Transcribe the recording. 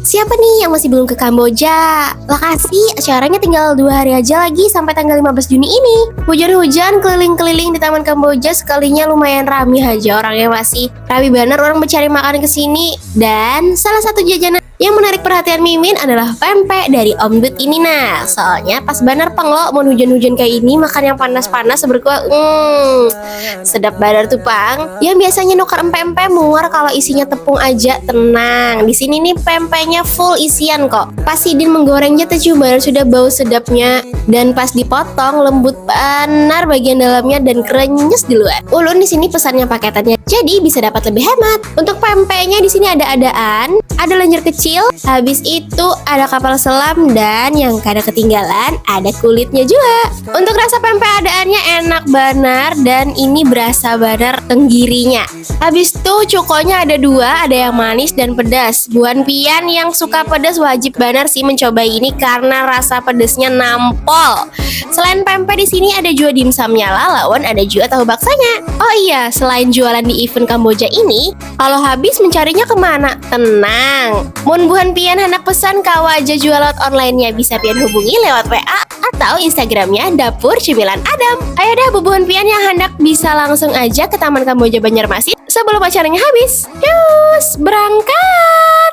Siapa nih yang masih belum ke Kamboja? Lokasi acaranya tinggal 2 hari aja lagi sampai tanggal 15 Juni ini. Hujan-hujan keliling-keliling di Taman Kamboja sekalinya lumayan ramai aja orangnya masih. Rapi banget orang mencari makan ke sini. Dan salah satu jajanan yang menarik perhatian Mimin adalah pempek dari Om Dut ini nah. Soalnya pas banar penglo mau hujan-hujan kayak ini makan yang panas-panas berkuah. Sedap badar tuh pang. Yang biasanya nuker empek-empek muar kalau isinya tepung aja, tenang. Di sini nih pempeknya full isian kok. Pas Sidin menggorengnya tercium sudah bau sedapnya dan pas dipotong lembut banar bagian dalamnya dan krenyes di luar. Ulun di sini pesannya paketannya. Jadi bisa dapat lebih hemat. Untuk pempeknya di sini ada adaan, ada lenjer kecil, habis itu ada kapal selam dan yang kada ketinggalan ada kulitnya juga. Untuk rasa pempek adaannya enak banar dan ini berasa banar tenggirinya. Habis itu cukonya ada 2, ada yang manis dan pedas. Buan pian yang suka pedas wajib banar sih mencoba ini karena rasa pedasnya nampol. Selain pempek di sini ada juga dimsumnya lawan ada juga tahu baksanya. Oh iya, selain jualan di event Kamboja ini, kalau habis mencarinya kemana? Tenang, mun buhan pian hendak pesan kawa aja jual lewat online-nya bisa pian hubungi lewat WA atau Instagramnya Dapur Cemilan Adam. Ayo dah bubuhan pian yang hendak bisa langsung aja ke Taman Kamboja Banjarmasin sebelum acaranya habis. Yus, berangkat!